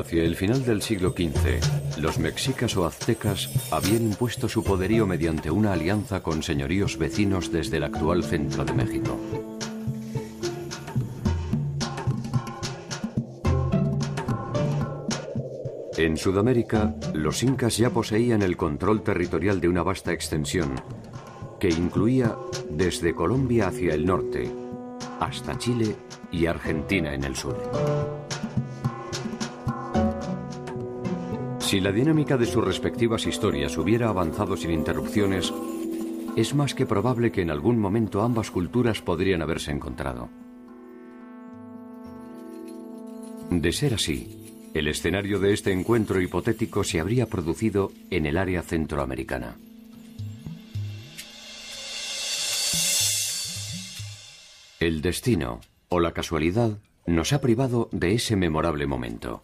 Hacia el final del siglo XV, los mexicas o aztecas habían impuesto su poderío mediante una alianza con señoríos vecinos desde el actual centro de México. En Sudamérica, los incas ya poseían el control territorial de una vasta extensión, que incluía desde Colombia hacia el norte, hasta Chile y Argentina en el sur. Si la dinámica de sus respectivas historias hubiera avanzado sin interrupciones, es más que probable que en algún momento ambas culturas podrían haberse encontrado. De ser así, el escenario de este encuentro hipotético se habría producido en el área centroamericana. El destino, o la casualidad, nos ha privado de ese memorable momento.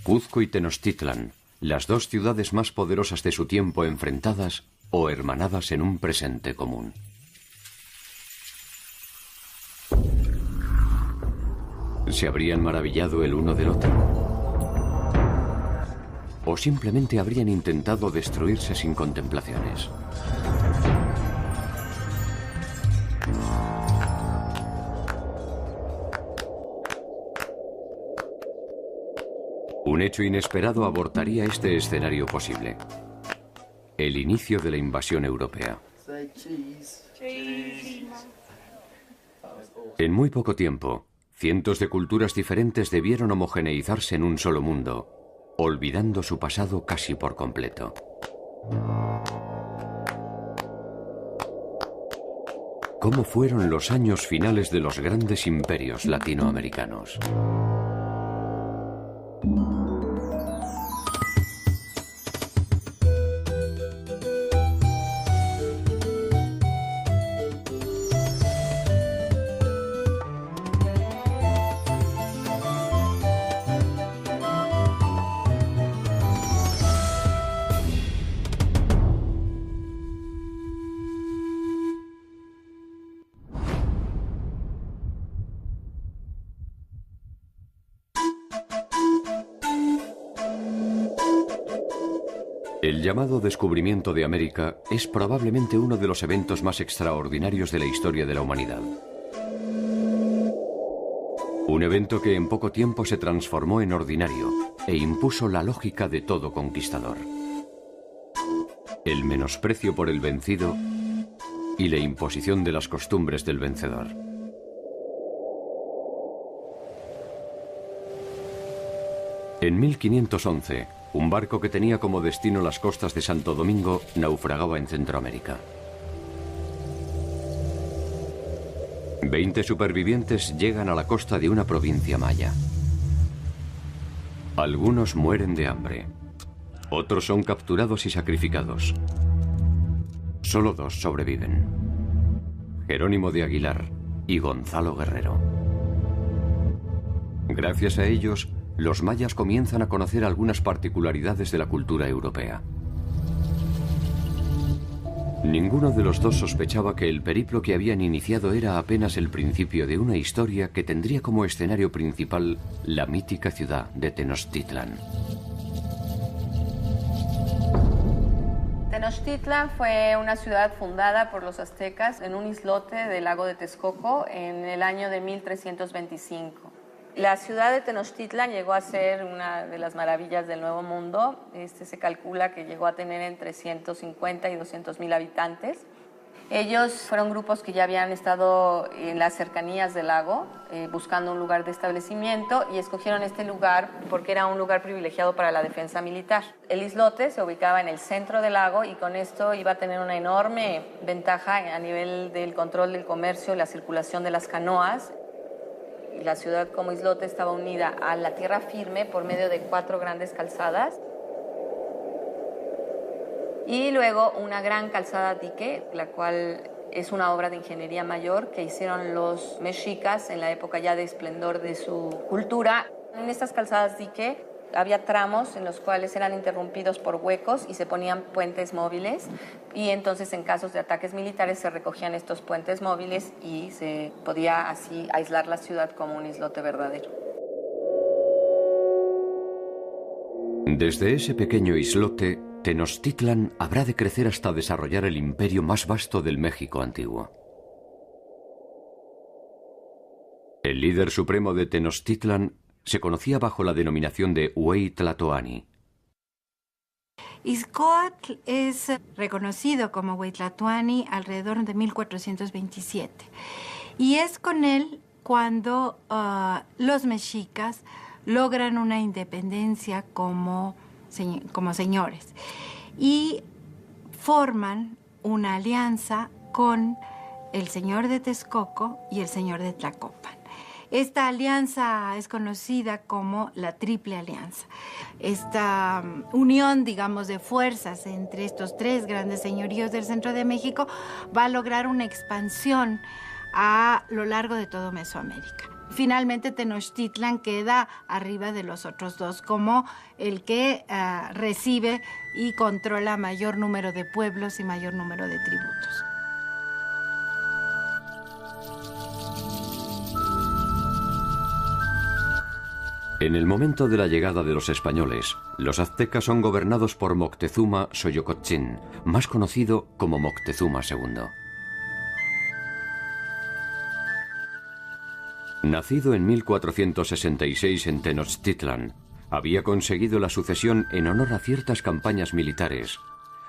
Cuzco y Tenochtitlan, las dos ciudades más poderosas de su tiempo enfrentadas o hermanadas en un presente común. ¿Se habrían maravillado el uno del otro? ¿O simplemente habrían intentado destruirse sin contemplaciones? Un hecho inesperado abortaría este escenario posible. El inicio de la invasión europea. En muy poco tiempo, cientos de culturas diferentes debieron homogeneizarse en un solo mundo, olvidando su pasado casi por completo. ¿Cómo fueron los años finales de los grandes imperios latinoamericanos? El llamado descubrimiento de América es probablemente uno de los eventos más extraordinarios de la historia de la humanidad. Un evento que en poco tiempo se transformó en ordinario e impuso la lógica de todo conquistador. El menosprecio por el vencido y la imposición de las costumbres del vencedor. En 1511, un barco que tenía como destino las costas de Santo Domingo naufragaba en Centroamérica. 20 supervivientes llegan a la costa de una provincia maya. Algunos mueren de hambre. Otros son capturados y sacrificados. Solo 2 sobreviven: Jerónimo de Aguilar y Gonzalo Guerrero. Gracias a ellos, los mayas comienzan a conocer algunas particularidades de la cultura europea. Ninguno de los dos sospechaba que el periplo que habían iniciado era apenas el principio de una historia que tendría como escenario principal la mítica ciudad de Tenochtitlan. Tenochtitlan fue una ciudad fundada por los aztecas en un islote del lago de Texcoco en el año de 1325. La ciudad de Tenochtitlan llegó a ser una de las maravillas del Nuevo Mundo. Se calcula que llegó a tener entre 150 y 200,000 habitantes. Ellos fueron grupos que ya habían estado en las cercanías del lago buscando un lugar de establecimiento y escogieron este lugar porque era un lugar privilegiado para la defensa militar. El islote se ubicaba en el centro del lago y con esto iba a tener una enorme ventaja a nivel del control del comercio y la circulación de las canoas. La ciudad como islote estaba unida a la tierra firme por medio de 4 grandes calzadas y luego una gran calzada dique, la cual es una obra de ingeniería mayor que hicieron los mexicas en la época ya de esplendor de su cultura. En estas calzadas dique había tramos en los cuales eran interrumpidos por huecos y se ponían puentes móviles y entonces en casos de ataques militares se recogían estos puentes móviles y se podía así aislar la ciudad como un islote verdadero. Desde ese pequeño islote, Tenochtitlan habrá de crecer hasta desarrollar el imperio más vasto del México antiguo. El líder supremo de Tenochtitlan se conocía bajo la denominación de Huey Tlatoani. Izcoatl es reconocido como Huey Tlatoani alrededor de 1427 y es con él cuando los mexicas logran una independencia como señores y forman una alianza con el señor de Texcoco y el señor de Tlacopan. Esta alianza es conocida como la Triple Alianza. Esta unión, digamos, de fuerzas entre estos tres grandes señoríos del centro de México va a lograr una expansión a lo largo de todo Mesoamérica. Finalmente, Tenochtitlan queda arriba de los otros dos como el que recibe y controla mayor número de pueblos y mayor número de tributos. En el momento de la llegada de los españoles, los aztecas son gobernados por Moctezuma Xoyocotzin, más conocido como Moctezuma II. Nacido en 1466 en Tenochtitlan, había conseguido la sucesión en honor a ciertas campañas militares,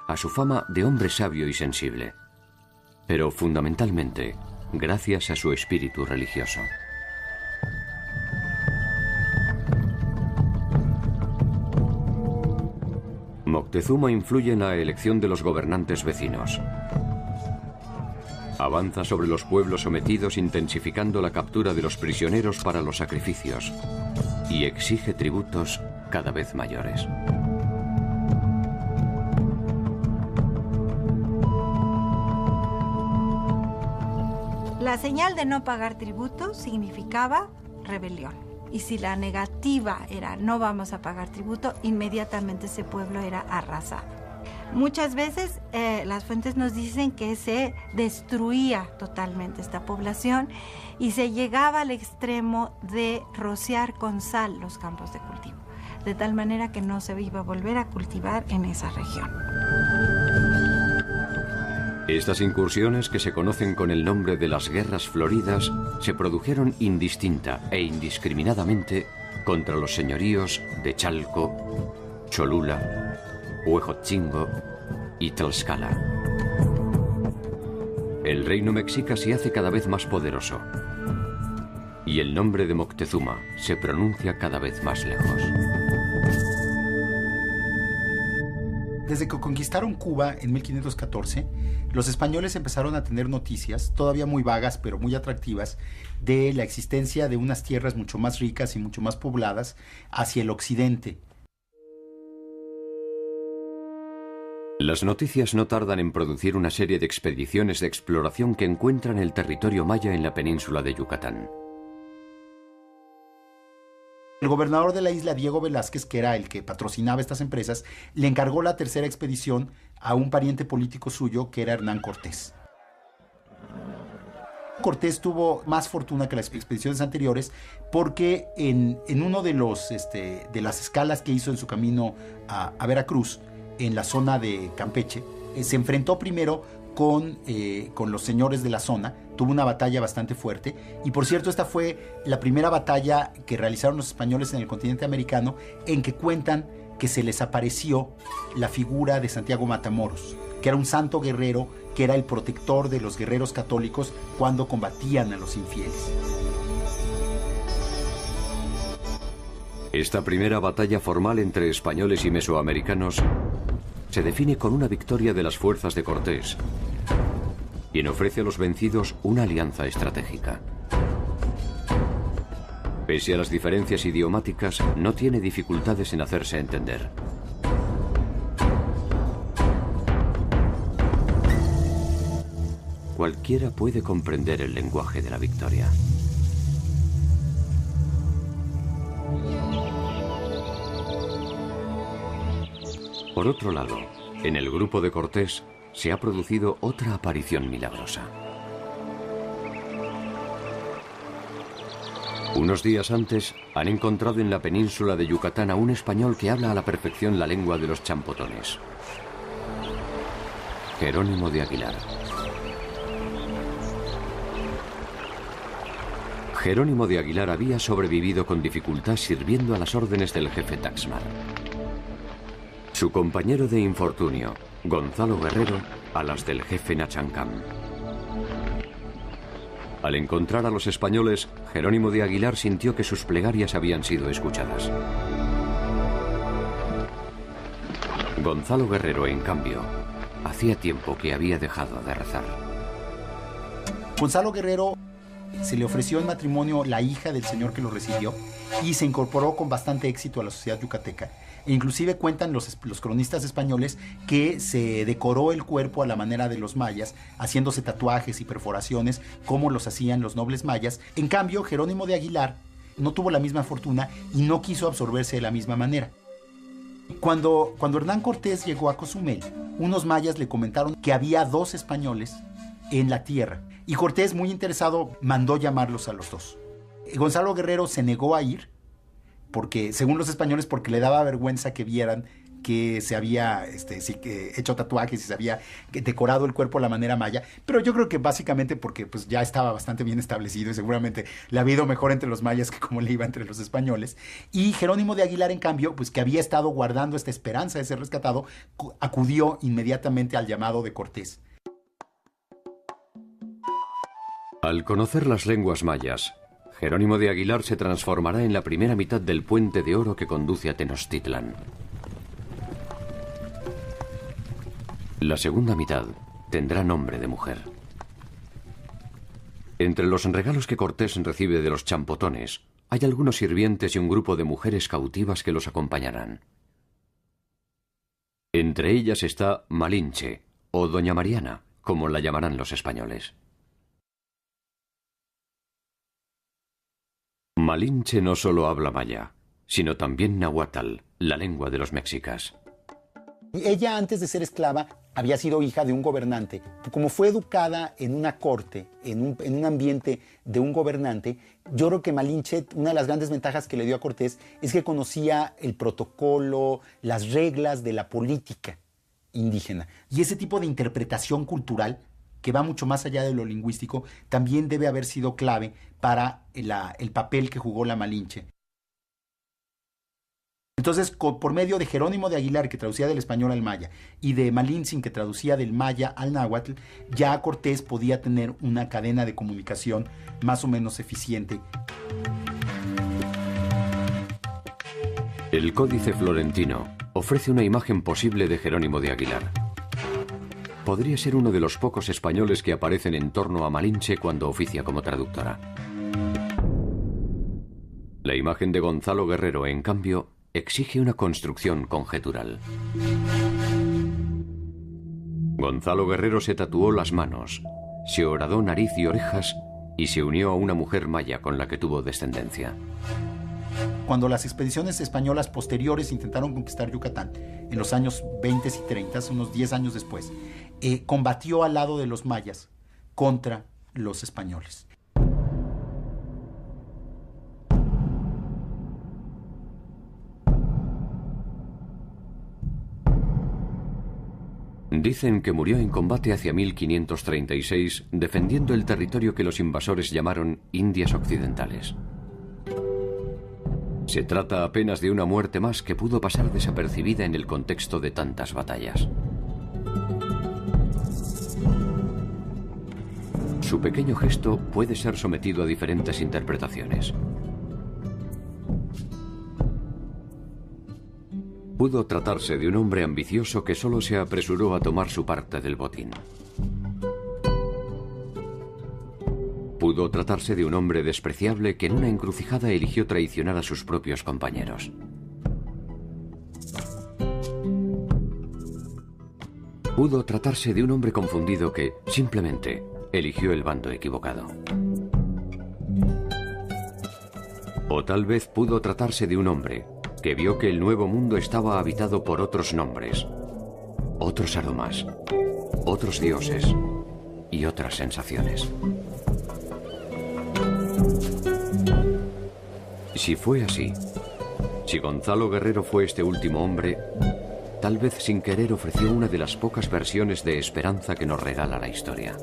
a su fama de hombre sabio y sensible, pero fundamentalmente gracias a su espíritu religioso. Moctezuma influye en la elección de los gobernantes vecinos. Avanza sobre los pueblos sometidos intensificando la captura de los prisioneros para los sacrificios y exige tributos cada vez mayores. La señal de no pagar tributo significaba rebelión. Y si la negativa era no vamos a pagar tributo, inmediatamente ese pueblo era arrasado. Muchas veces las fuentes nos dicen que se destruía totalmente esta población y se llegaba al extremo de rociar con sal los campos de cultivo, de tal manera que no se iba a volver a cultivar en esa región. Estas incursiones, que se conocen con el nombre de las Guerras Floridas, se produjeron indistinta e indiscriminadamente contra los señoríos de Chalco, Cholula, Huejotzingo y Tlaxcala. El reino mexica se hace cada vez más poderoso y el nombre de Moctezuma se pronuncia cada vez más lejos. Desde que conquistaron Cuba en 1514, los españoles empezaron a tener noticias, todavía muy vagas pero muy atractivas, de la existencia de unas tierras mucho más ricas y mucho más pobladas hacia el occidente. Las noticias no tardan en producir una serie de expediciones de exploración que encuentran el territorio maya en la península de Yucatán. El gobernador de la isla, Diego Velázquez, que era el que patrocinaba estas empresas, le encargó la tercera expedición a un pariente político suyo, que era Hernán Cortés. Cortés tuvo más fortuna que las expediciones anteriores porque en uno de las escalas que hizo en su camino a Veracruz, en la zona de Campeche, se enfrentó primero con los señores de la zona, tuvo una batalla bastante fuerte, y por cierto esta fue la primera batalla que realizaron los españoles en el continente americano en que cuentan que se les apareció la figura de Santiago Matamoros, que era un santo guerrero, que era el protector de los guerreros católicos cuando combatían a los infieles. Esta primera batalla formal entre españoles y mesoamericanos se define con una victoria de las fuerzas de Cortés, quien ofrece a los vencidos una alianza estratégica. Pese a las diferencias idiomáticas, no tiene dificultades en hacerse entender. Cualquiera puede comprender el lenguaje de la victoria. Por otro lado, en el grupo de Cortés se ha producido otra aparición milagrosa. Unos días antes, han encontrado en la península de Yucatán a un español que habla a la perfección la lengua de los champotones. Jerónimo de Aguilar. Jerónimo de Aguilar había sobrevivido con dificultad sirviendo a las órdenes del jefe Taxmar. Su compañero de infortunio, Gonzalo Guerrero, a las del jefe Nachancam. Al encontrar a los españoles, Jerónimo de Aguilar sintió que sus plegarias habían sido escuchadas. Gonzalo Guerrero, en cambio, hacía tiempo que había dejado de rezar. Gonzalo Guerrero se le ofreció en matrimonio la hija del señor que lo recibió y se incorporó con bastante éxito a la sociedad yucateca. E inclusive cuentan los cronistas españoles que se decoró el cuerpo a la manera de los mayas, haciéndose tatuajes y perforaciones como los hacían los nobles mayas. En cambio, Jerónimo de Aguilar no tuvo la misma fortuna y no quiso absorberse de la misma manera. Cuando Hernán Cortés llegó a Cozumel, unos mayas le comentaron que había 2 españoles en la tierra. Y Cortés, muy interesado, mandó llamarlos a los 2. Gonzalo Guerrero se negó a ir, porque, según los españoles, porque le daba vergüenza que vieran que se había hecho tatuajes y se había decorado el cuerpo a la manera maya. Pero yo creo que básicamente porque pues, ya estaba bastante bien establecido y seguramente le había ido mejor entre los mayas que como le iba entre los españoles. Y Jerónimo de Aguilar, en cambio, pues que había estado guardando esta esperanza de ser rescatado, acudió inmediatamente al llamado de Cortés. Al conocer las lenguas mayas, Jerónimo de Aguilar se transformará en la primera mitad del puente de oro que conduce a Tenochtitlan. La segunda mitad tendrá nombre de mujer. Entre los regalos que Cortés recibe de los champotones, hay algunos sirvientes y un grupo de mujeres cautivas que los acompañarán. Entre ellas está Malinche, o Doña Mariana, como la llamarán los españoles. Malinche no solo habla maya, sino también náhuatl, la lengua de los mexicas. Ella, antes de ser esclava, había sido hija de un gobernante. Como fue educada en una corte, en un ambiente de un gobernante, yo creo que Malinche, una de las grandes ventajas que le dio a Cortés es que conocía el protocolo, las reglas de la política indígena. Y ese tipo de interpretación cultural, que va mucho más allá de lo lingüístico, también debe haber sido clave para el papel que jugó la Malinche. Entonces, por medio de Jerónimo de Aguilar, que traducía del español al maya, y de Malintzin, que traducía del maya al náhuatl, ya Cortés podía tener una cadena de comunicación más o menos eficiente. El Códice Florentino ofrece una imagen posible de Jerónimo de Aguilar. Podría ser uno de los pocos españoles que aparecen en torno a Malinche cuando oficia como traductora. La imagen de Gonzalo Guerrero, en cambio, exige una construcción conjetural. Gonzalo Guerrero se tatuó las manos, se horadó nariz y orejas y se unió a una mujer maya con la que tuvo descendencia. Cuando las expediciones españolas posteriores intentaron conquistar Yucatán, en los años 20 y 30, unos 10 años después, combatió al lado de los mayas contra los españoles. Dicen que murió en combate hacia 1536, defendiendo el territorio que los invasores llamaron Indias Occidentales. Se trata apenas de una muerte más que pudo pasar desapercibida en el contexto de tantas batallas. Su pequeño gesto puede ser sometido a diferentes interpretaciones. Pudo tratarse de un hombre ambicioso que solo se apresuró a tomar su parte del botín. Pudo tratarse de un hombre despreciable que en una encrucijada eligió traicionar a sus propios compañeros. Pudo tratarse de un hombre confundido que, simplemente, eligió el bando equivocado. O tal vez pudo tratarse de un hombre que vio que el nuevo mundo estaba habitado por otros nombres, otros aromas, otros dioses y otras sensaciones. Si fue así, si Gonzalo Guerrero fue este último hombre, tal vez sin querer ofreció una de las pocas versiones de esperanza que nos regala la historia.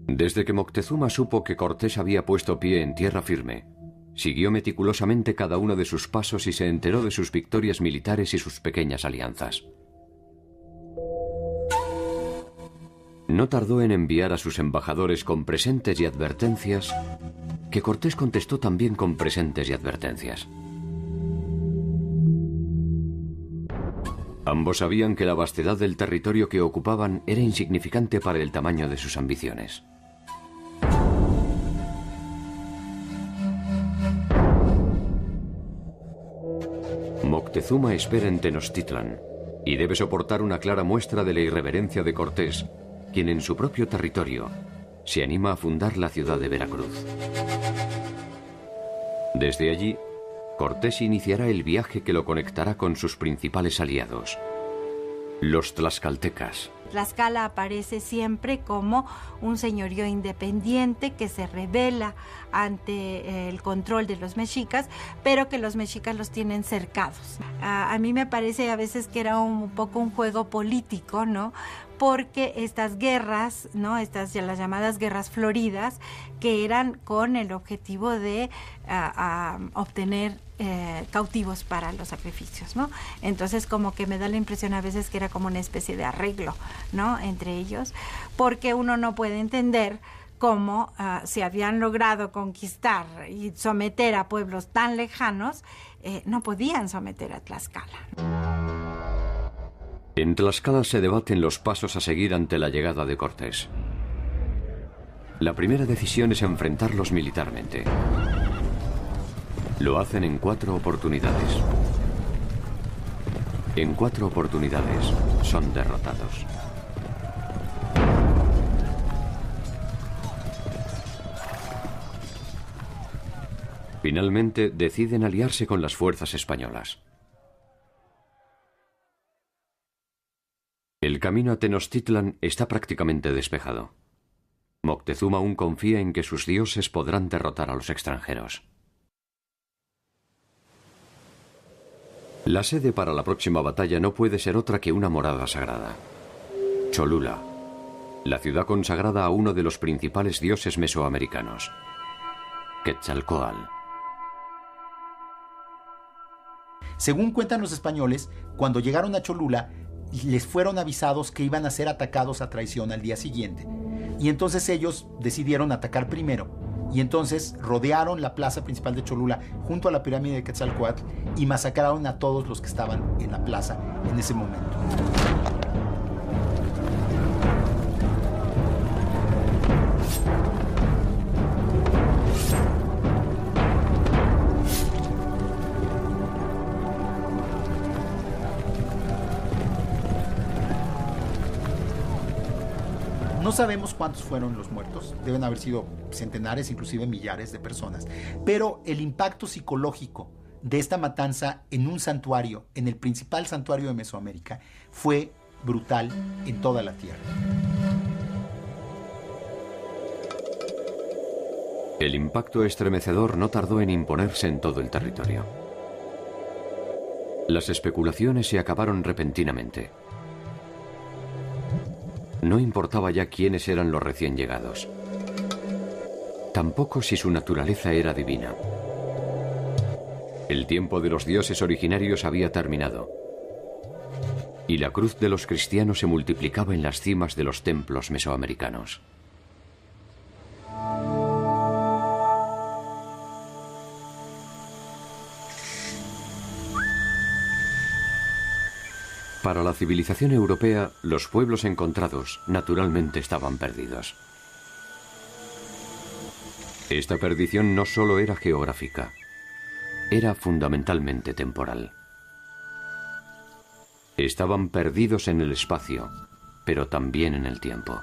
Desde que Moctezuma supo que Cortés había puesto pie en tierra firme, siguió meticulosamente cada uno de sus pasos y se enteró de sus victorias militares y sus pequeñas alianzas. No tardó en enviar a sus embajadores con presentes y advertencias, que Cortés contestó también con presentes y advertencias. Ambos sabían que la vastedad del territorio que ocupaban era insignificante para el tamaño de sus ambiciones. Moctezuma espera en Tenochtitlan y debe soportar una clara muestra de la irreverencia de Cortés, quien en su propio territorio se anima a fundar la ciudad de Veracruz. Desde allí, Cortés iniciará el viaje que lo conectará con sus principales aliados, los tlaxcaltecas. Tlaxcala aparece siempre como un señorío independiente que se rebela ante el control de los mexicas, pero que los mexicas los tienen cercados. A mí me parece a veces que era un poco un juego político, ¿no? Porque estas guerras, ¿no? Estas ya las llamadas guerras floridas, que eran con el objetivo de obtener cautivos para los sacrificios, ¿no? Entonces como que me da la impresión a veces que era como una especie de arreglo, ¿no? Entre ellos, porque uno no puede entender cómo si habían logrado conquistar y someter a pueblos tan lejanos, no podían someter a Tlaxcala. En Tlaxcala se debaten los pasos a seguir ante la llegada de Cortés. La primera decisión es enfrentarlos militarmente. Lo hacen en 4 oportunidades. En 4 oportunidades son derrotados. Finalmente deciden aliarse con las fuerzas españolas. El camino a Tenochtitlan está prácticamente despejado. Moctezuma aún confía en que sus dioses podrán derrotar a los extranjeros. La sede para la próxima batalla no puede ser otra que una morada sagrada. Cholula, la ciudad consagrada a uno de los principales dioses mesoamericanos, Quetzalcóatl. Según cuentan los españoles, cuando llegaron a Cholula, les fueron avisados que iban a ser atacados a traición al día siguiente. Y entonces ellos decidieron atacar primero. Y entonces rodearon la plaza principal de Cholula junto a la pirámide de Quetzalcóatl y masacraron a todos los que estaban en la plaza en ese momento. No sabemos cuántos fueron los muertos, deben haber sido centenares, inclusive millares de personas, pero el impacto psicológico de esta matanza en un santuario, en el principal santuario de Mesoamérica, fue brutal en toda la tierra. El impacto estremecedor no tardó en imponerse en todo el territorio. Las especulaciones se acabaron repentinamente. No importaba ya quiénes eran los recién llegados. Tampoco si su naturaleza era divina. El tiempo de los dioses originarios había terminado. Y la cruz de los cristianos se multiplicaba en las cimas de los templos mesoamericanos. Para la civilización europea, los pueblos encontrados naturalmente estaban perdidos. Esta perdición no solo era geográfica, era fundamentalmente temporal. Estaban perdidos en el espacio, pero también en el tiempo.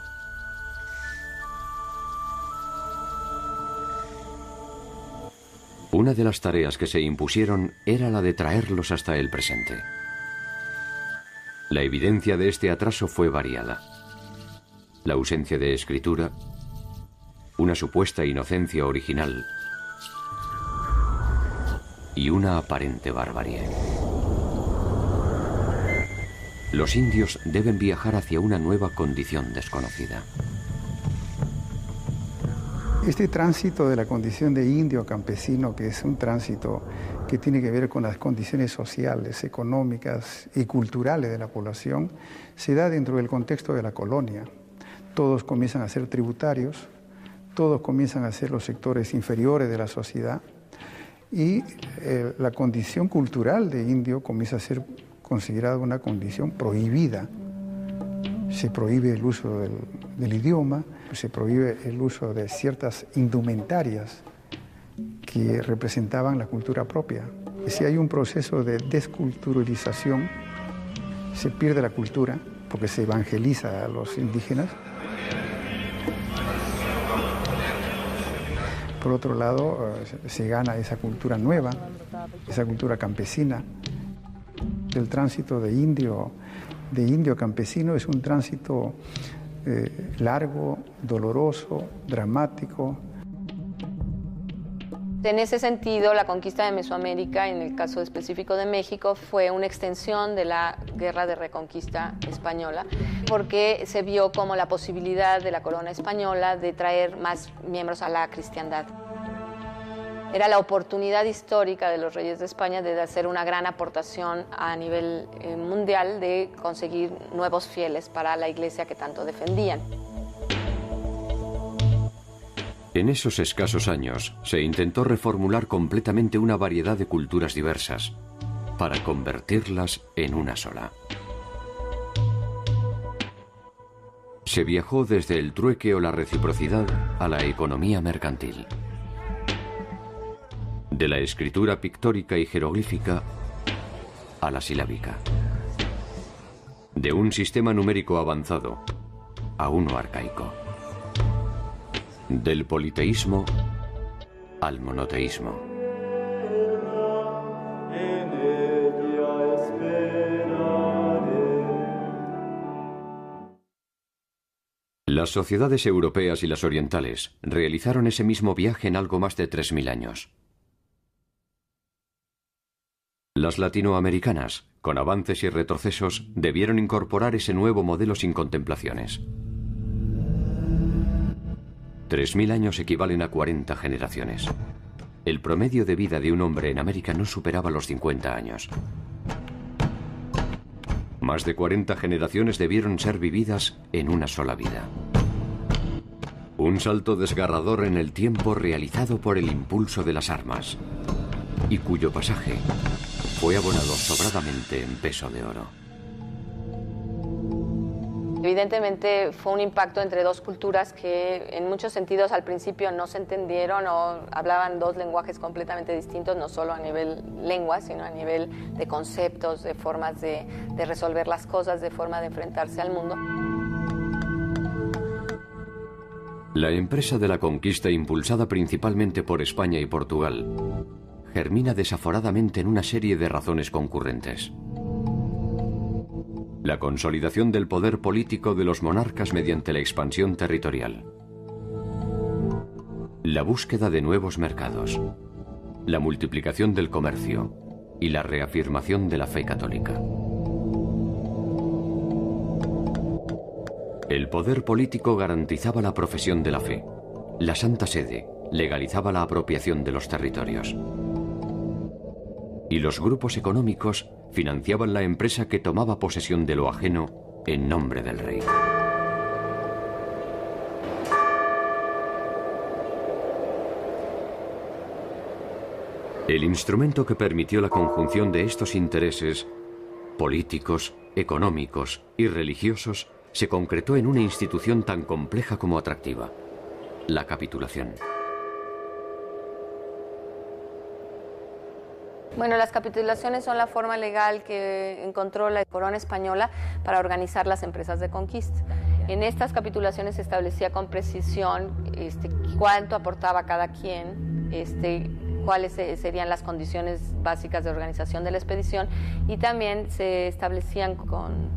Una de las tareas que se impusieron era la de traerlos hasta el presente. La evidencia de este atraso fue variada. La ausencia de escritura, una supuesta inocencia original y una aparente barbarie. Los indios deben viajar hacia una nueva condición desconocida. Este tránsito de la condición de indio a campesino, que es un tránsito que tiene que ver con las condiciones sociales, económicas y culturales de la población, se da dentro del contexto de la colonia. Todos comienzan a ser tributarios, todos comienzan a ser los sectores inferiores de la sociedad y la condición cultural de indio comienza a ser considerada una condición prohibida. Se prohíbe el uso del idioma, se prohíbe el uso de ciertas indumentarias que representaban la cultura propia. Si hay un proceso de desculturalización, se pierde la cultura porque se evangeliza a los indígenas. Por otro lado, se gana esa cultura nueva, esa cultura campesina. El tránsito de indio a campesino es un tránsito largo, doloroso, dramático. En ese sentido, la conquista de Mesoamérica, en el caso específico de México, fue una extensión de la Guerra de Reconquista española, porque se vio como la posibilidad de la corona española de traer más miembros a la cristiandad. Era la oportunidad histórica de los reyes de España de hacer una gran aportación a nivel mundial, de conseguir nuevos fieles para la iglesia que tanto defendían. En esos escasos años se intentó reformular completamente una variedad de culturas diversas para convertirlas en una sola. Se viajó desde el trueque o la reciprocidad a la economía mercantil. De la escritura pictórica y jeroglífica a la silábica. De un sistema numérico avanzado a uno arcaico. Del politeísmo al monoteísmo. Las sociedades europeas y las orientales realizaron ese mismo viaje en algo más de 3000 años. Las latinoamericanas, con avances y retrocesos, debieron incorporar ese nuevo modelo sin contemplaciones. 3000 años equivalen a 40 generaciones. El promedio de vida de un hombre en América no superaba los 50 años. Más de 40 generaciones debieron ser vividas en una sola vida. Un salto desgarrador en el tiempo realizado por el impulso de las armas, y cuyo pasaje fue abonado sobradamente en peso de oro. Evidentemente fue un impacto entre dos culturas que en muchos sentidos al principio no se entendieron o hablaban dos lenguajes completamente distintos, no solo a nivel lengua, sino a nivel de conceptos, de formas de resolver las cosas, de forma de enfrentarse al mundo. La empresa de la conquista, impulsada principalmente por España y Portugal, germina desaforadamente en una serie de razones concurrentes. La consolidación del poder político de los monarcas mediante la expansión territorial. La búsqueda de nuevos mercados. La multiplicación del comercio y la reafirmación de la fe católica. El poder político garantizaba la profesión de la fe. La Santa Sede legalizaba la apropiación de los territorios. Y los grupos económicos financiaban la empresa que tomaba posesión de lo ajeno en nombre del rey. El instrumento que permitió la conjunción de estos intereses políticos, económicos y religiosos se concretó en una institución tan compleja como atractiva: la capitulación. Bueno, las capitulaciones son la forma legal que encontró la corona española para organizar las empresas de conquista. En estas capitulaciones se establecía con precisión cuánto aportaba cada quien, cuáles serían las condiciones básicas de organización de la expedición, y también se establecían con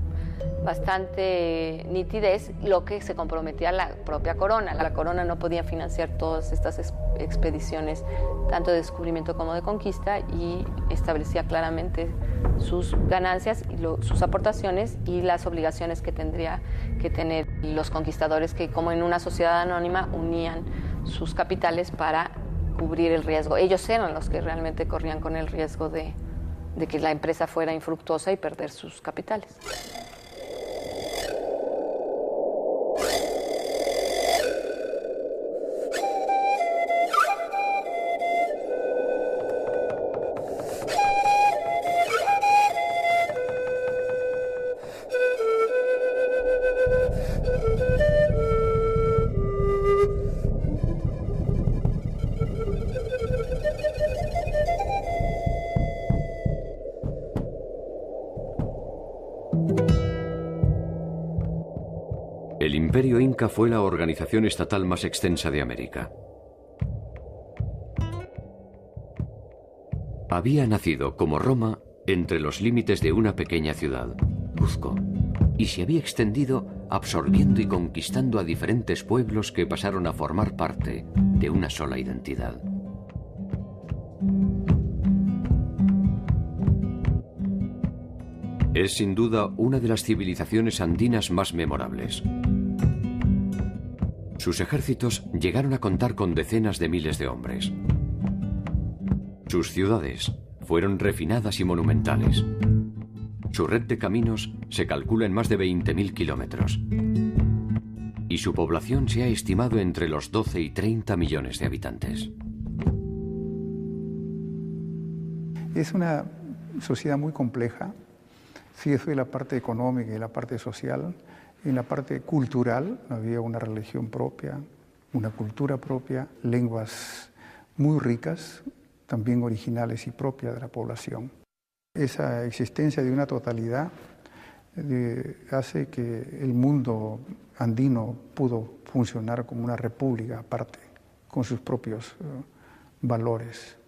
bastante nitidez lo que se comprometía la propia corona. La corona no podía financiar todas estas expediciones, tanto de descubrimiento como de conquista, y establecía claramente sus ganancias, y sus aportaciones y las obligaciones que tendría que tener los conquistadores, que como en una sociedad anónima unían sus capitales para cubrir el riesgo. Ellos eran los que realmente corrían con el riesgo de que la empresa fuera infructuosa y perder sus capitales. El Imperio Inca fue la organización estatal más extensa de América. Había nacido, como Roma, entre los límites de una pequeña ciudad, Cuzco, y se había extendido absorbiendo y conquistando a diferentes pueblos que pasaron a formar parte de una sola identidad. Es sin duda una de las civilizaciones andinas más memorables. Sus ejércitos llegaron a contar con decenas de miles de hombres. Sus ciudades fueron refinadas y monumentales. Su red de caminos se calcula en más de 20.000 kilómetros. Y su población se ha estimado entre los 12 y 30 millones de habitantes. Es una sociedad muy compleja. Sí, eso es la parte económica y la parte social. En la parte cultural había una religión propia, una cultura propia, lenguas muy ricas, también originales y propias de la población. Esa existencia de una totalidad hace que el mundo andino pudo funcionar como una república aparte, con sus propios valores.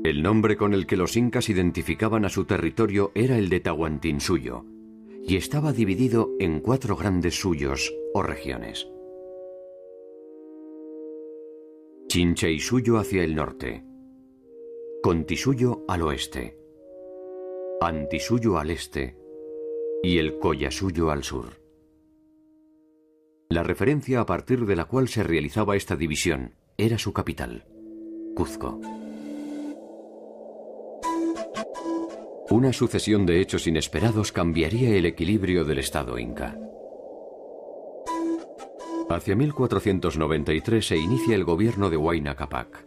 El nombre con el que los incas identificaban a su territorio era el de Tahuantinsuyo, y estaba dividido en 4 grandes suyos o regiones. Chinchaisuyo hacia el norte, Contisuyo al oeste, Antisuyo al este y el Collasuyo al sur. La referencia a partir de la cual se realizaba esta división era su capital, Cuzco. Una sucesión de hechos inesperados cambiaría el equilibrio del Estado inca. Hacia 1493 se inicia el gobierno de Huayna Cápac.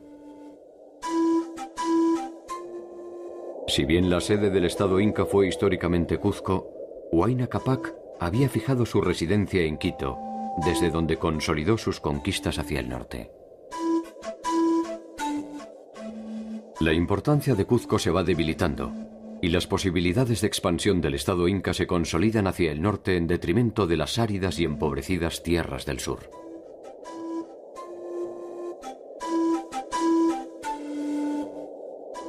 Si bien la sede del Estado inca fue históricamente Cuzco, Huayna Cápac había fijado su residencia en Quito, desde donde consolidó sus conquistas hacia el norte. La importancia de Cuzco se va debilitando, y las posibilidades de expansión del Estado inca se consolidan hacia el norte en detrimento de las áridas y empobrecidas tierras del sur.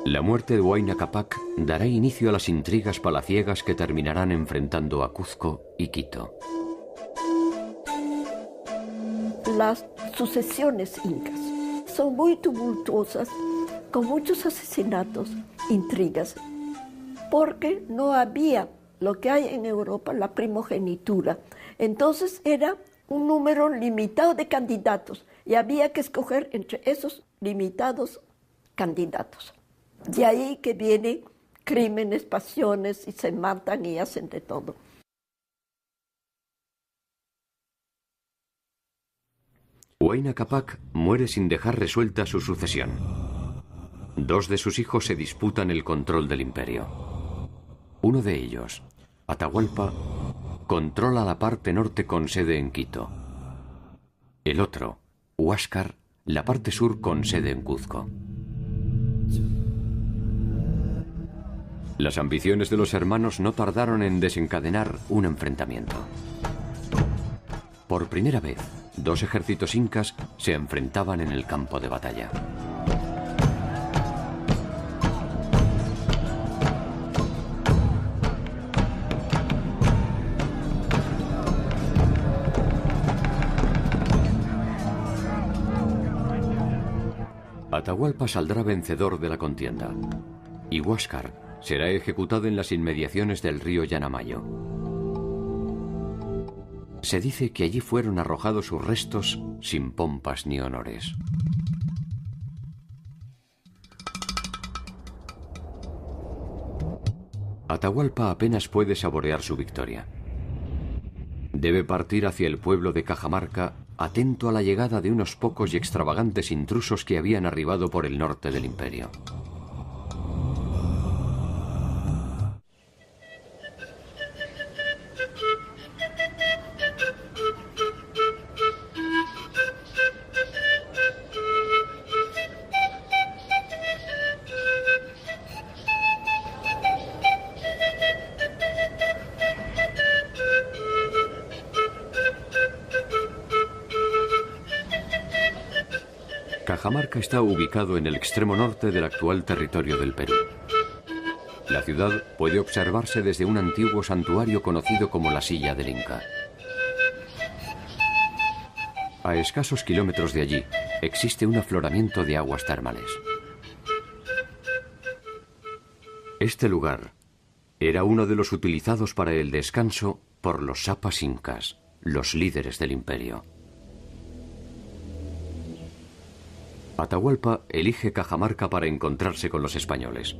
La muerte de Huayna Cápac dará inicio a las intrigas palaciegas que terminarán enfrentando a Cuzco y Quito. Las sucesiones incas son muy tumultuosas, con muchos asesinatos, intrigas, porque no había lo que hay en Europa, la primogenitura. Entonces era un número limitado de candidatos y había que escoger entre esos limitados candidatos. De ahí que vienen crímenes, pasiones, y se matan y hacen de todo. Huayna Cápac muere sin dejar resuelta su sucesión. 2 de sus hijos se disputan el control del imperio. Uno de ellos, Atahualpa, controla la parte norte con sede en Quito. El otro, Huáscar, la parte sur con sede en Cuzco. Las ambiciones de los hermanos no tardaron en desencadenar un enfrentamiento. Por primera vez, 2 ejércitos incas se enfrentaban en el campo de batalla. Atahualpa saldrá vencedor de la contienda y Huáscar será ejecutado en las inmediaciones del río Yanamayo. Se dice que allí fueron arrojados sus restos sin pompas ni honores. Atahualpa apenas puede saborear su victoria. Debe partir hacia el pueblo de Cajamarca, atento a la llegada de unos pocos y extravagantes intrusos que habían arribado por el norte del imperio. Cajamarca está ubicado en el extremo norte del actual territorio del Perú. La ciudad puede observarse desde un antiguo santuario conocido como la Silla del Inca. A escasos kilómetros de allí existe un afloramiento de aguas termales. Este lugar era uno de los utilizados para el descanso por los sapas incas, los líderes del imperio. Atahualpa elige Cajamarca para encontrarse con los españoles.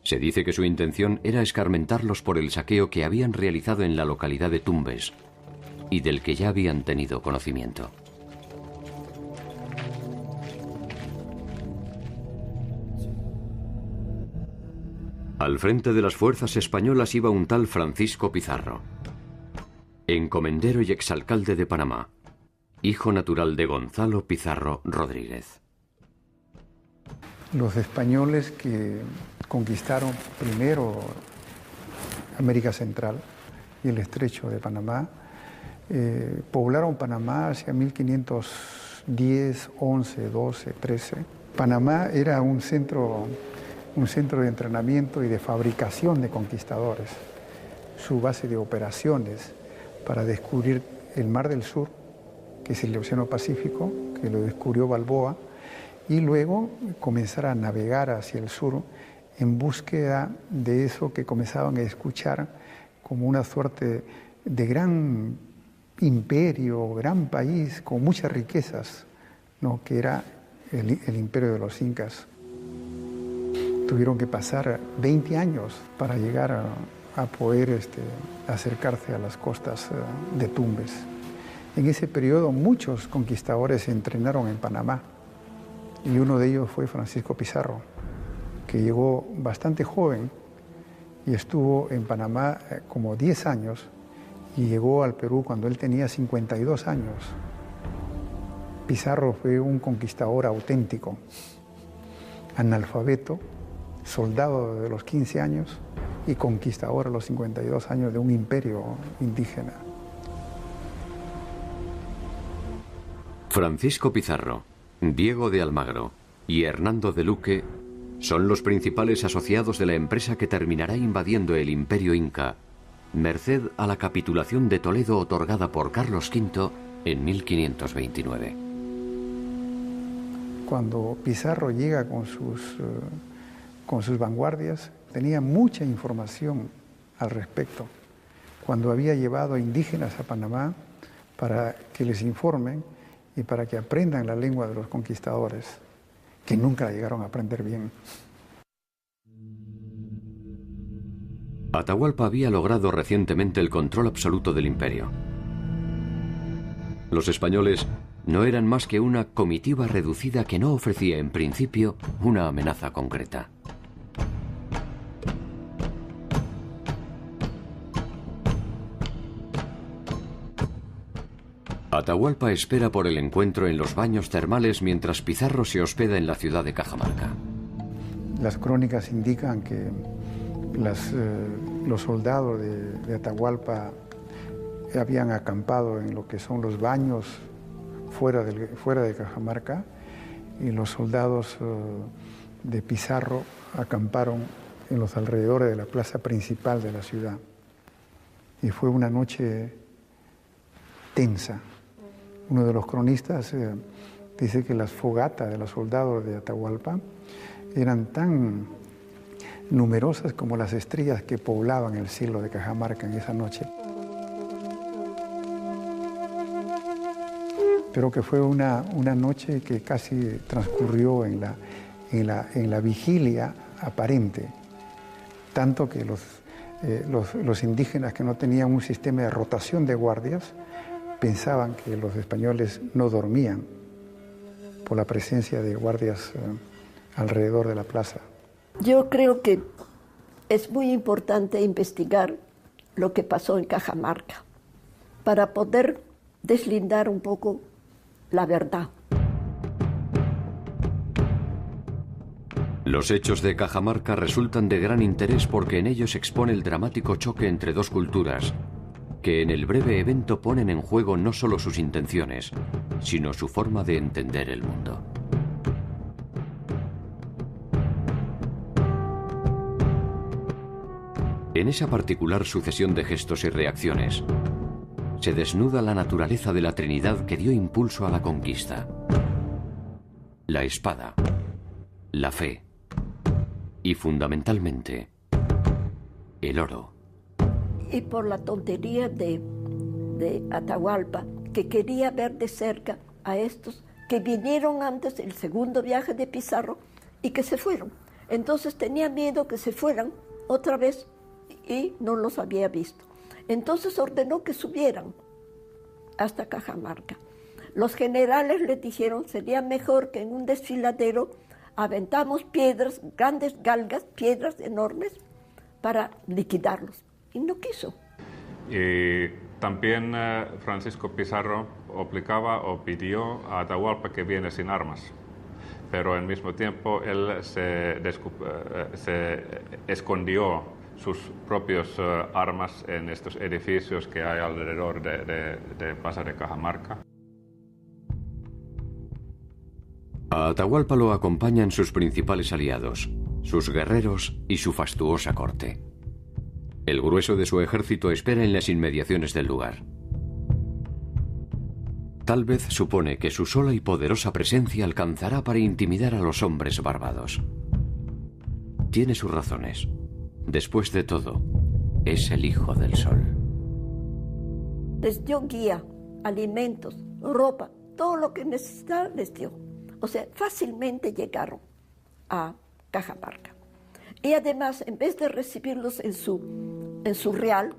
Se dice que su intención era escarmentarlos por el saqueo que habían realizado en la localidad de Tumbes y del que ya habían tenido conocimiento. Al frente de las fuerzas españolas iba un tal Francisco Pizarro, encomendero y exalcalde de Panamá, hijo natural de Gonzalo Pizarro Rodríguez. Los españoles que conquistaron primero América Central y el estrecho de Panamá, poblaron Panamá hacia 1510, 11, 12, 13. Panamá era un centro de entrenamiento y de fabricación de conquistadores, su base de operaciones para descubrir el Mar del Sur, que es el Océano Pacífico, que lo descubrió Balboa, y luego comenzar a navegar hacia el sur en búsqueda de eso que comenzaban a escuchar como una suerte de gran imperio, gran país, con muchas riquezas, ¿no?, que era el imperio de los incas. Tuvieron que pasar 20 años para llegar a poder acercarse a las costas de Tumbes. En ese periodo muchos conquistadores se entrenaron en Panamá y uno de ellos fue Francisco Pizarro, que llegó bastante joven y estuvo en Panamá como 10 años y llegó al Perú cuando él tenía 52 años. Pizarro fue un conquistador auténtico, analfabeto, soldado de los 15 años y conquistador a los 52 años de un imperio indígena. Francisco Pizarro, Diego de Almagro y Hernando de Luque son los principales asociados de la empresa que terminará invadiendo el imperio inca, merced a la capitulación de Toledo otorgada por Carlos V en 1529. Cuando Pizarro llega con sus vanguardias, tenía mucha información al respecto. Cuando había llevado a indígenas a Panamá para que les informen y para que aprendan la lengua de los conquistadores, que nunca la llegaron a aprender bien. Atahualpa había logrado recientemente el control absoluto del imperio. Los españoles no eran más que una comitiva reducida que no ofrecía en principio una amenaza concreta. Atahualpa espera por el encuentro en los baños termales mientras Pizarro se hospeda en la ciudad de Cajamarca. Las crónicas indican que los soldados de Atahualpa habían acampado en lo que son los baños fuera de Cajamarca y los soldados de Pizarro acamparon en los alrededores de la plaza principal de la ciudad. Y fue una noche tensa. Uno de los cronistas Dice que las fogatas de los soldados de Atahualpa eran tan numerosas como las estrellas que poblaban el cielo de Cajamarca en esa noche. Pero que fue una noche que casi transcurrió en la vigilia aparente, tanto que los indígenas que no tenían un sistema de rotación de guardias pensaban que los españoles no dormían por la presencia de guardias alrededor de la plaza. Yo creo que es muy importante investigar lo que pasó en Cajamarca para poder deslindar un poco la verdad. Los hechos de Cajamarca resultan de gran interés porque en ellos se expone el dramático choque entre dos culturas, que en el breve evento ponen en juego no solo sus intenciones, sino su forma de entender el mundo. En esa particular sucesión de gestos y reacciones, se desnuda la naturaleza de la Trinidad que dio impulso a la conquista: la espada, la fe y, fundamentalmente, el oro. Y por la tontería de Atahualpa, que quería ver de cerca a estos que vinieron antes del segundo viaje de Pizarro y que se fueron. Entonces tenía miedo que se fueran otra vez y no los había visto. Entonces ordenó que subieran hasta Cajamarca. Los generales le dijeron, sería mejor que en un desfiladero aventamos piedras, grandes galgas, piedras enormes, para liquidarlos. Y no quiso. Y también Francisco Pizarro obligaba o pidió a Atahualpa que viene sin armas, pero al mismo tiempo él se escondió sus propios armas en estos edificios que hay alrededor de Plaza de Cajamarca. A Atahualpa lo acompañan sus principales aliados, sus guerreros y su fastuosa corte. El grueso de su ejército espera en las inmediaciones del lugar. Tal vez supone que su sola y poderosa presencia alcanzará para intimidar a los hombres barbados. Tiene sus razones. Después de todo, es el Hijo del Sol. Les dio guía, alimentos, ropa, todo lo que necesitaban les dio. O sea, fácilmente llegaron a Cajamarca. Y además, en vez de recibirlos en su real,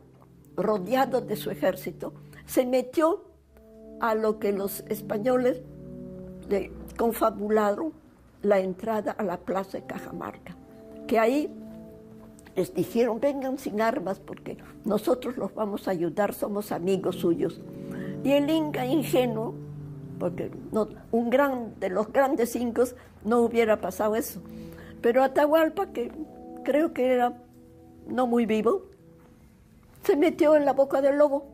rodeado de su ejército, se metió a lo que los españoles le confabularon la entrada a la plaza de Cajamarca, que ahí les dijeron, vengan sin armas porque nosotros los vamos a ayudar, somos amigos suyos. Y el Inca ingenuo, porque de los grandes incas no hubiera pasado eso, pero Atahualpa, que creo que era no muy vivo, se metió en la boca del lobo.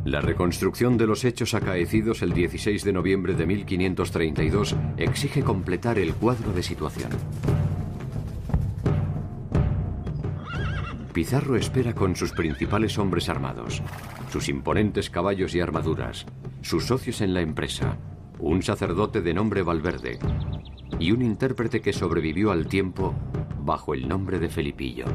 La reconstrucción de los hechos acaecidos el 16 de noviembre de 1532 exige completar el cuadro de situación. Pizarro espera con sus principales hombres armados, sus imponentes caballos y armaduras, sus socios en la empresa, un sacerdote de nombre Valverde y un intérprete que sobrevivió al tiempo bajo el nombre de Felipillo.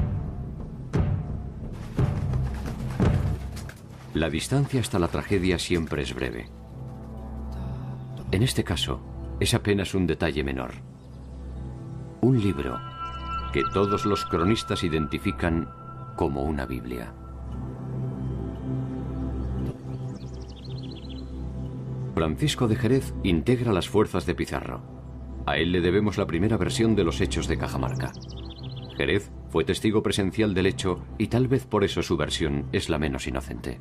La distancia hasta la tragedia siempre es breve. En este caso, es apenas un detalle menor. Un libro que todos los cronistas identifican como una Biblia. Francisco de Jerez integra las fuerzas de Pizarro. A él le debemos la primera versión de los hechos de Cajamarca. Jerez fue testigo presencial del hecho y tal vez por eso su versión es la menos inocente.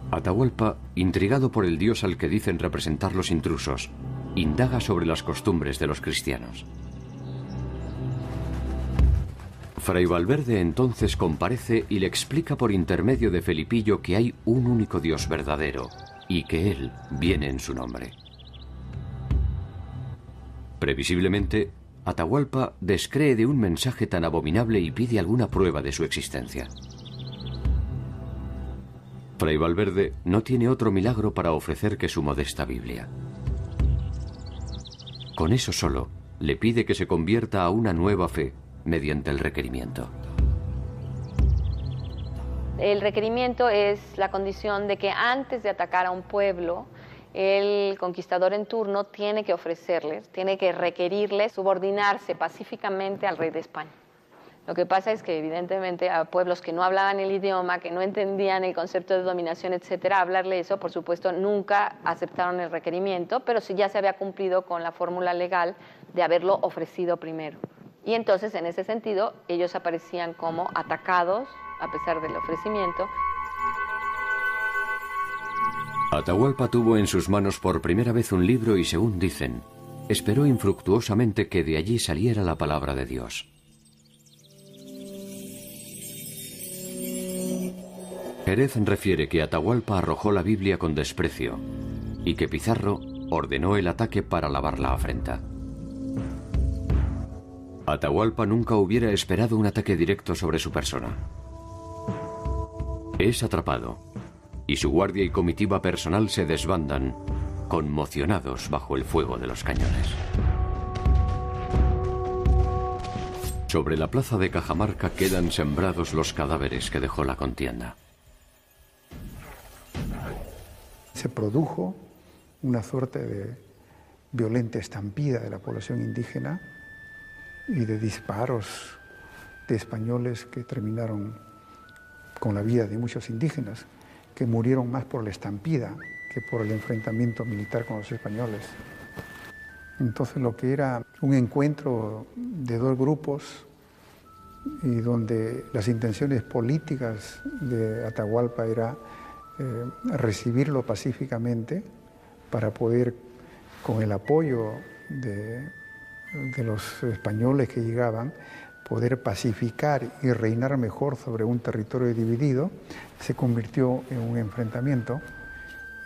Atahualpa, intrigado por el dios al que dicen representar los intrusos, indaga sobre las costumbres de los cristianos. Fray Valverde entonces comparece y le explica por intermedio de Felipillo que hay un único Dios verdadero y que Él viene en su nombre. Previsiblemente, Atahualpa descree de un mensaje tan abominable y pide alguna prueba de su existencia. Fray Valverde no tiene otro milagro para ofrecer que su modesta Biblia. Con eso solo, le pide que se convierta a una nueva fe mediante el requerimiento. El requerimiento es la condición de que antes de atacar a un pueblo, el conquistador en turno tiene que ofrecerles, tiene que requerirles subordinarse pacíficamente al rey de España. Lo que pasa es que evidentemente a pueblos que no hablaban el idioma, que no entendían el concepto de dominación, etcétera, hablarle eso, por supuesto, nunca aceptaron el requerimiento, pero sí ya se había cumplido con la fórmula legal de haberlo ofrecido primero. Y entonces, en ese sentido, ellos aparecían como atacados, a pesar del ofrecimiento. Atahualpa tuvo en sus manos por primera vez un libro y, según dicen, esperó infructuosamente que de allí saliera la palabra de Dios. Jerez refiere que Atahualpa arrojó la Biblia con desprecio y que Pizarro ordenó el ataque para lavar la afrenta. Atahualpa nunca hubiera esperado un ataque directo sobre su persona. Es atrapado y su guardia y comitiva personal se desbandan, conmocionados bajo el fuego de los cañones. Sobre la plaza de Cajamarca quedan sembrados los cadáveres que dejó la contienda. Se produjo una suerte de violenta estampida de la población indígena y de disparos de españoles que terminaron con la vida de muchos indígenas, que murieron más por la estampida que por el enfrentamiento militar con los españoles. Entonces, lo que era un encuentro de dos grupos y donde las intenciones políticas de Atahualpa era recibirlo pacíficamente para poder, con el apoyo de los españoles que llegaban, poder pacificar y reinar mejor sobre un territorio dividido, se convirtió en un enfrentamiento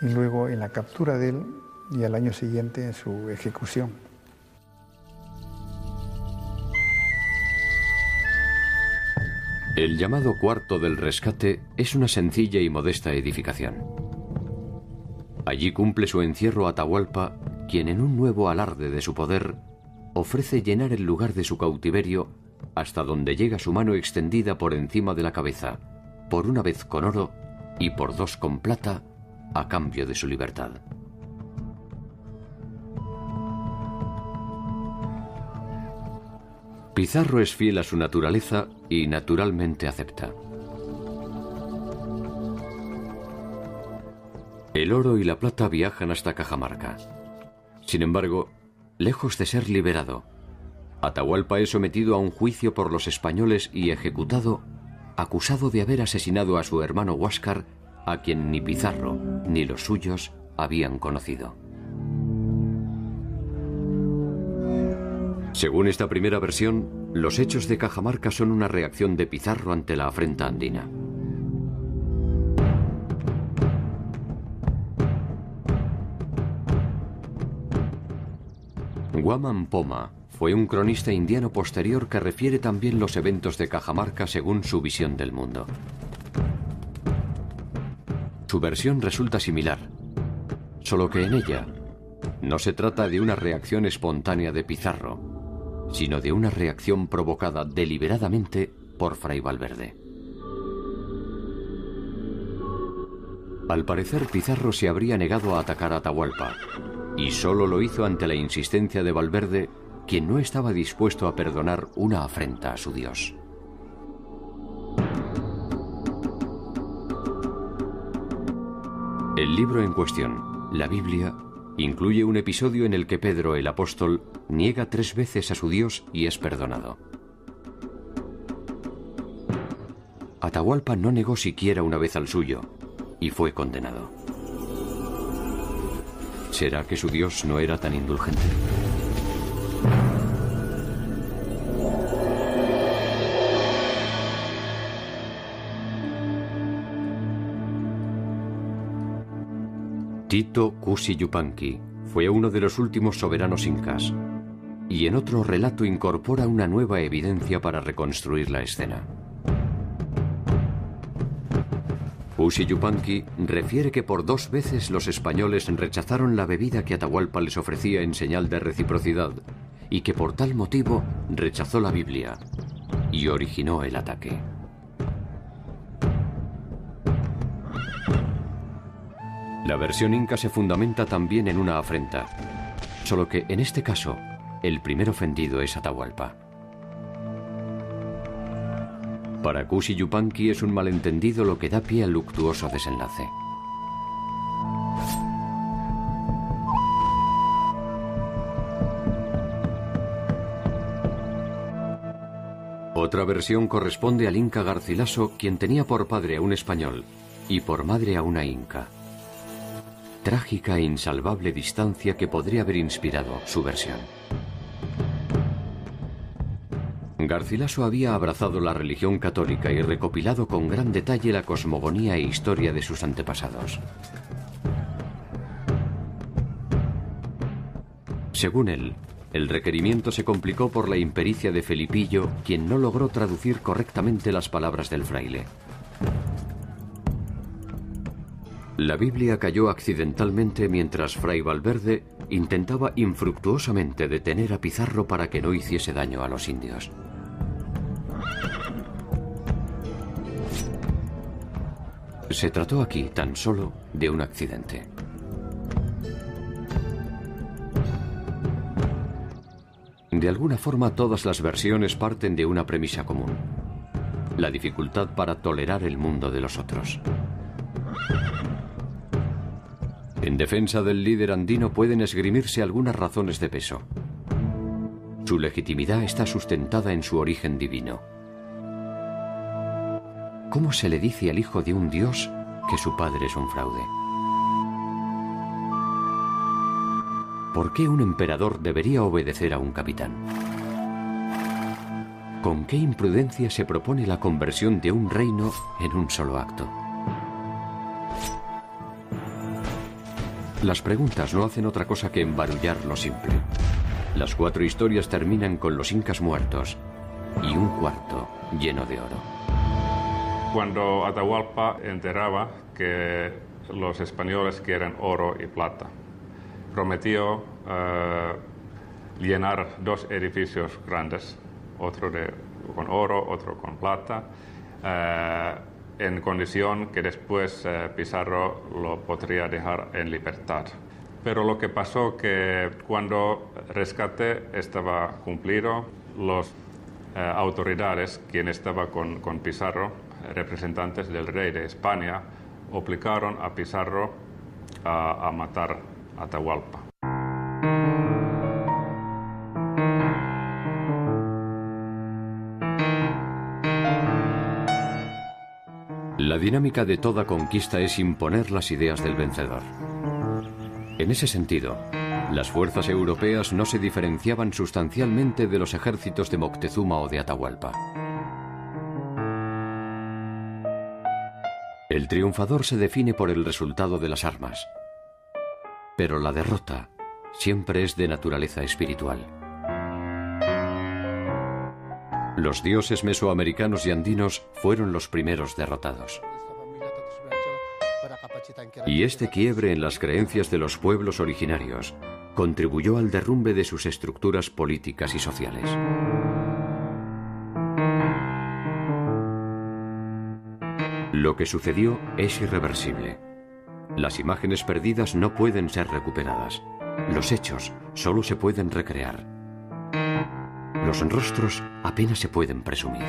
y luego en la captura de él y al año siguiente en su ejecución. El llamado Cuarto del Rescate es una sencilla y modesta edificación. Allí cumple su encierro Atahualpa, quien en un nuevo alarde de su poder ofrece llenar el lugar de su cautiverio hasta donde llega su mano extendida por encima de la cabeza, por una vez con oro y por dos con plata, a cambio de su libertad. Pizarro es fiel a su naturaleza y naturalmente acepta. El oro y la plata viajan hasta Cajamarca. Sin embargo, lejos de ser liberado, Atahualpa es sometido a un juicio por los españoles y ejecutado, acusado de haber asesinado a su hermano Huáscar, a quien ni Pizarro ni los suyos habían conocido. Según esta primera versión, los hechos de Cajamarca son una reacción de Pizarro ante la afrenta andina. Guamán Poma fue un cronista indiano posterior que refiere también los eventos de Cajamarca según su visión del mundo. Su versión resulta similar, solo que en ella no se trata de una reacción espontánea de Pizarro, sino de una reacción provocada deliberadamente por Fray Valverde. Al parecer, Pizarro se habría negado a atacar a Atahualpa, y solo lo hizo ante la insistencia de Valverde, quien no estaba dispuesto a perdonar una afrenta a su Dios. El libro en cuestión, la Biblia, incluye un episodio en el que Pedro el apóstol niega 3 veces a su Dios y es perdonado. Atahualpa no negó siquiera una vez al suyo y fue condenado. ¿Será que su Dios no era tan indulgente? Tito Cusi Yupanqui fue uno de los últimos soberanos incas, y en otro relato incorpora una nueva evidencia para reconstruir la escena. Cusi Yupanqui refiere que por 2 veces los españoles rechazaron la bebida que Atahualpa les ofrecía en señal de reciprocidad y que por tal motivo rechazó la Biblia y originó el ataque. La versión inca se fundamenta también en una afrenta, solo que en este caso el primer ofendido es Atahualpa. Para Cusi Yupanqui es un malentendido lo que da pie al luctuoso desenlace. Otra versión corresponde al inca Garcilaso, quien tenía por padre a un español y por madre a una inca. Trágica e insalvable distancia que podría haber inspirado su versión. Garcilaso había abrazado la religión católica y recopilado con gran detalle la cosmogonía e historia de sus antepasados. Según él, el requerimiento se complicó por la impericia de Felipillo, quien no logró traducir correctamente las palabras del fraile. La Biblia cayó accidentalmente mientras Fray Valverde intentaba infructuosamente detener a Pizarro para que no hiciese daño a los indios. Se trató aquí tan solo de un accidente. De alguna forma todas las versiones parten de una premisa común: la dificultad para tolerar el mundo de los otros. En defensa del líder andino pueden esgrimirse algunas razones de peso. Su legitimidad está sustentada en su origen divino. ¿Cómo se le dice al hijo de un dios que su padre es un fraude? ¿Por qué un emperador debería obedecer a un capitán? ¿Con qué imprudencia se propone la conversión de un reino en un solo acto? Las preguntas no hacen otra cosa que embarullar lo simple. Las 4 historias terminan con los incas muertos y un cuarto lleno de oro. Cuando Atahualpa enteraba que los españoles quieren oro y plata, prometió llenar 2 edificios grandes, otro con oro, otro con plata, en condición que después Pizarro lo podría dejar en libertad. Pero lo que pasó que cuando el rescate estaba cumplido, las autoridades, quien estaba con Pizarro, representantes del rey de España, obligaron a Pizarro a matar a Atahualpa. La dinámica de toda conquista es imponer las ideas del vencedor. En ese sentido, las fuerzas europeas no se diferenciaban sustancialmente de los ejércitos de Moctezuma o de Atahualpa. El triunfador se define por el resultado de las armas, pero la derrota siempre es de naturaleza espiritual. Los dioses mesoamericanos y andinos fueron los primeros derrotados. Y este quiebre en las creencias de los pueblos originarios contribuyó al derrumbe de sus estructuras políticas y sociales. Lo que sucedió es irreversible. Las imágenes perdidas no pueden ser recuperadas. Los hechos solo se pueden recrear. Los rostros apenas se pueden presumir.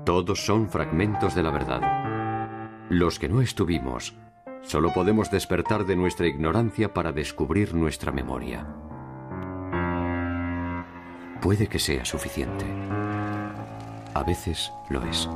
Todos son fragmentos de la verdad. Los que no estuvimos, solo podemos despertar de nuestra ignorancia para descubrir nuestra memoria. Puede que sea suficiente. A veces lo es.